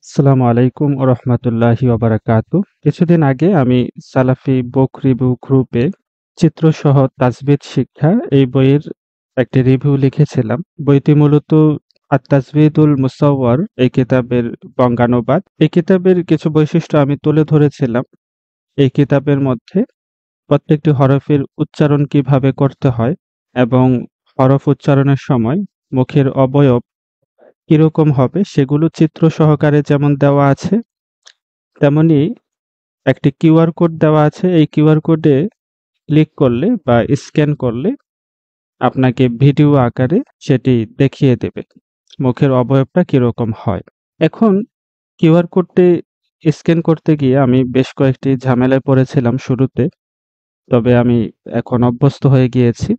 আসসালামু আলাইকুম ওয়া রাহমাতুল্লাহি ওয়া বারাকাতুহু। কিছুদিন আগে আমি সালাফি বুক রিভিউ গ্রুপে চিত্রসহ তাজবিদ শিক্ষা এই বইয়ের একটি রিভিউ লিখেছিলাম। বইটি মূলত আত-তাজবিদুল মুসাওয়ার এই কিতাবের বঙ্গানুবাদ। এই কিতাবের কিছু বৈশিষ্ট্য আমি তুলে ধরেছিলাম। এই কিতাবের মধ্যে প্রত্যেকটি হরফের উচ্চারণ কিভাবে করতে হয় এবং হরফ উচ্চারণের সময় মুখের অবয়ব কিরকম হবে সেগুলো চিত্র সহকারে যেমন দেওয়া আছে, তেমনি একটি কিউআর কোড দেওয়া আছে। এই কিউআর কোডে ক্লিক করলে বা স্ক্যান করলে আপনাকে ভিডিও আকারে সেটি দেখিয়ে দেবে মুখের অবয়বটা কিরকম হয়। এখন কিউআর কোডটি স্ক্যান করতে গিয়ে আমি বেশ কয়েকটি ঝামেলায় পড়েছিলাম শুরুতে। তবে আমি এখন অভ্যস্ত হয়ে গিয়েছি।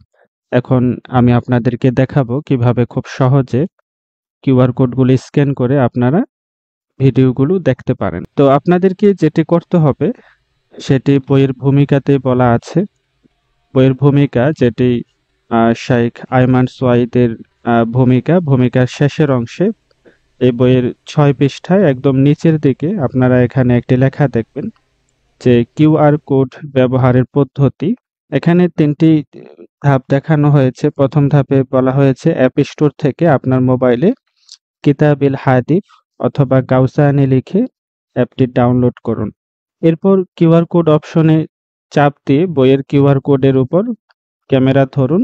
এখন আমি আপনাদেরকে দেখাবো কিভাবে খুব সহজে কিউআর কোডগুলি স্ক্যান করে আপনারা ভিডিওগুলো দেখতে পারেন। তো আপনাদেরকে যেটি করতে হবে সেটি বইয়ের ভূমিকাতে বলা আছে। বইয়ের ভূমিকা যেটি শাইখ আয়মান সোয়াইদের ভূমিকার শেষের অংশে এই বইয়ের ৬ পৃষ্ঠায় একদম নিচের দিকে আপনারা এখানে একটি লেখা দেখবেন যে কিউআর কোড ব্যবহারের পদ্ধতি। এখানে ৩টি ধাপ দেখানো হয়েছে। প্রথম ধাপে বলা হয়েছে অ্যাপ স্টোর থেকে আপনার মোবাইলে কিতাবিল হাদিফ অথবা গাউসানি লিখে অ্যাপটি ডাউনলোড করুন। এরপর কিউআর কোড অপশনে চাপ দিয়ে বইয়ের কিউআর কোডের উপর ক্যামেরা ধরুন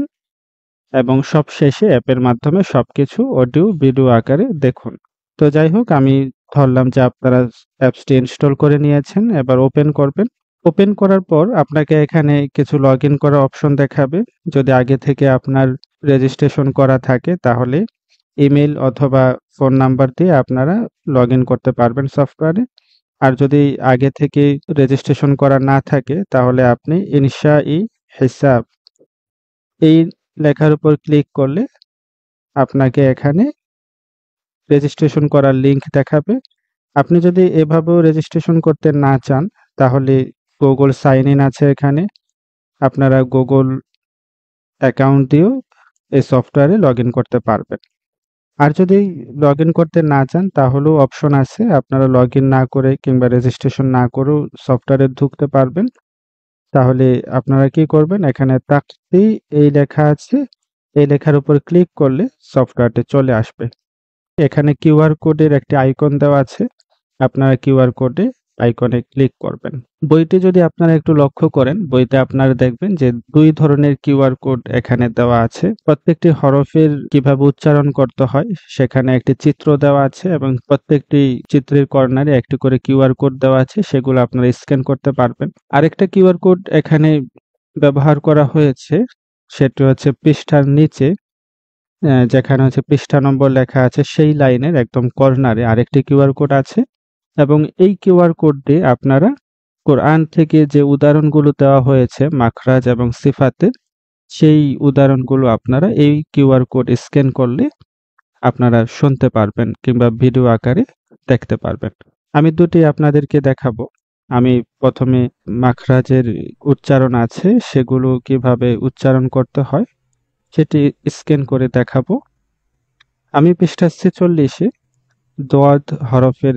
এবং সবশেষে অ্যাপের মাধ্যমে সবকিছু অডিও ভিডিও আকারে দেখুন। তো যাই হোক, আমি ধরলাম যে আপনারা অ্যাপসটি ইনস্টল করে নিয়েছেন। এবার ওপেন করবেন। ওপেন করার পর আপনাকে এখানে কিছু লগইন করার অপশন দেখাবে। যদি আগে থেকে আপনার রেজিস্ট্রেশন করা থাকে তাহলে ইমেইল অথবা ফোন নাম্বার দিয়ে আপনারা লগইন করতে পারবেন সফটওয়্যারে। আর যদি আগে থেকে রেজিস্ট্রেশন করা না থাকে তাহলে আপনি ইনশা-ই হিসাব এই লেখার উপর ক্লিক করলে আপনাকে এখানে রেজিস্ট্রেশন করার লিংক দেখাবে। আপনি যদি এভাবেও রেজিস্ট্রেশন করতে না চান তাহলে গুগল সাইন ইন আছে এখানে। আপনারা গুগল অ্যাকাউন্ট দিয়েও এই সফটওয়্যারে লগইন করতে পারবেন। আর যদি লগইন করতে না চান তাহলেও অপশন আছে। আপনারা লগইন না করে কিংবা রেজিস্ট্রেশন না করেও সফটওয়্যারে ঢুকতে পারবেন। তাহলে আপনারা কি করবেন, এখানে তাকতি এই লেখা আছে, এই লেখার উপর ক্লিক করলে সফটওয়্যারটি চলে আসবে। এখানে কিউআর কোডের একটি আইকন দেওয়া আছে। আপনারা কিউআর কোডে আইকনে ক্লিক করবেন। বইটি যদি আপনারা একটু লক্ষ্য করেন, বইতে আপনারা দেখবেন যে ২ ধরনের কিউআর কোড এখানে দেওয়া আছে। প্রত্যেকটি হরফের কিভাবে উচ্চারণ করতে হয় সেখানে একটি চিত্র দেওয়া আছে এবং প্রত্যেকটি চিত্রের কর্নারে একটি করে কিউআর কোড দেওয়া আছে, সেগুলো আপনারা স্ক্যান করতে পারবেন। আরেকটা কিউআর কোড এখানে ব্যবহার করা হয়েছে, সেটি হচ্ছে পৃষ্ঠার নিচে যেখানে হচ্ছে পৃষ্ঠা নম্বর লেখা আছে সেই লাইনের একদম কর্নারে আরেকটি কিউআর কোড আছে এবং এই কিউআর কোড দিয়ে আপনারা কোরআন থেকে যে উদাহরণগুলো দেওয়া হয়েছে মাখরাজ এবং সিফাতের, সেই উদাহরণগুলো আপনারা এই কিউআর কোড স্ক্যান করলে আপনারা শুনতে পারবেন কিংবা ভিডিও আকারে দেখতে পারবেন। আমি দুটি আপনাদেরকে দেখাবো। আমি প্রথমে মাখরাজের উচ্চারণ আছে সেগুলো কিভাবে উচ্চারণ করতে হয় সেটি স্ক্যান করে দেখাবো। আমি পৃষ্ঠা ৪৬-এ দোয়াদ হরফের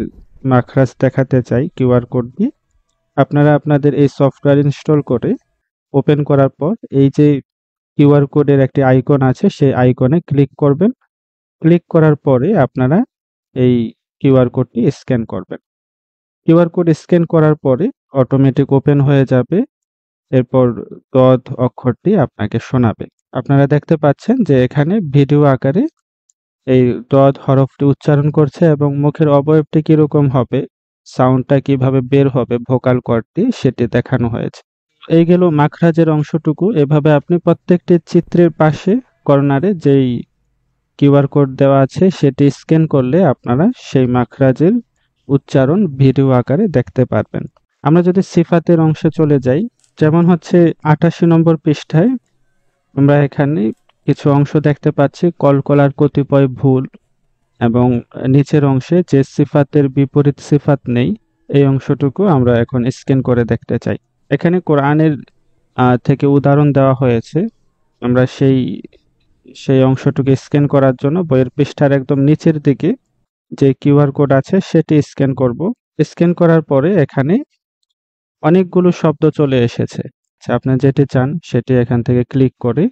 মাখরাজ দেখাতে চাই কিউআর কোড দিয়ে। আপনারা আপনাদের এই সফটওয়্যার ইনস্টল করে ওপেন করার পর এই যে কিউআর কোডের একটি আইকন আছে সেই আইকনে ক্লিক করবেন। ক্লিক করার পরে আপনারা এই কিউআর কোডটি স্ক্যান করবেন। কিউআর কোড স্ক্যান করার পরে অটোমেটিক ওপেন হয়ে যাবে। এরপর দদ অক্ষরটি আপনাকে শোনাবে। আপনারা দেখতে পাচ্ছেন যে এখানে ভিডিও আকারে এই দদ হরফটি উচ্চারণ করছে এবং মুখের অবয়বটি কিরকম হবে, সাউন্ডটা কিভাবে বের হবে ভোকাল কর্ড দিয়ে সেটি দেখানো হয়েছে। এই গেল মাখরাজের অংশটুকু। এভাবে আপনি প্রত্যেকটি চিত্রের পাশে কর্নারে যেই কিউআর কোড দেওয়া আছে সেটি স্ক্যান করলে আপনারা সেই মাখরাজের উচ্চারণ ভিডিও আকারে দেখতে পারবেন। আমরা যদি সিফাতের অংশে চলে যাই, যেমন হচ্ছে ৮৮ নম্বর পৃষ্ঠায় আমরা এখানে কিছু অংশ দেখতে পাচ্ছি কলকলার কতিপয় ভুল এবং নিচের অংশে যে সিফাতের বিপরীত সিফাত নেই এই অংশটুকু আমরা এখন স্ক্যান করে দেখতে চাই। এখানে কোরআনের থেকে উদাহরণ দেওয়া হয়েছে। আমরা সেই অংশটুকু স্ক্যান করার জন্য বইয়ের পৃষ্ঠার একদম নিচের দিকে যে কিউআর কোড আছে সেটি স্ক্যান করব। স্ক্যান করার পরে এখানে অনেকগুলো শব্দ চলে এসেছে। আপনি যেটি চান সেটি এখান থেকে ক্লিক করে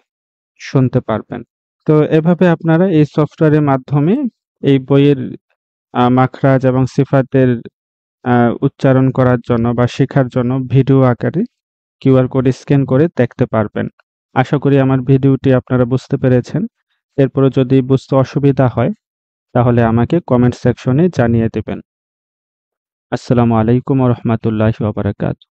শুনতে পারবেন। তো এভাবে আপনারা এই সফটওয়্যারের মাধ্যমে এই বইয়ের মাখরাজ এবং সিফাতের আ উচ্চারণ করার জন্য বা শেখার জন্য ভিডিও আকারে কিউআর কোড স্ক্যান করে দেখতে পারবেন। আশা করি আমার ভিডিওটি আপনারা বুঝতে পেরেছেন। এরপরও যদি বুঝতে অসুবিধা হয় তাহলে আমাকে কমেন্ট সেকশনে জানিয়ে দিবেন। আসসালামু আলাইকুম ওয়া রাহমাতুল্লাহি ওয়া বারাকাতুহু।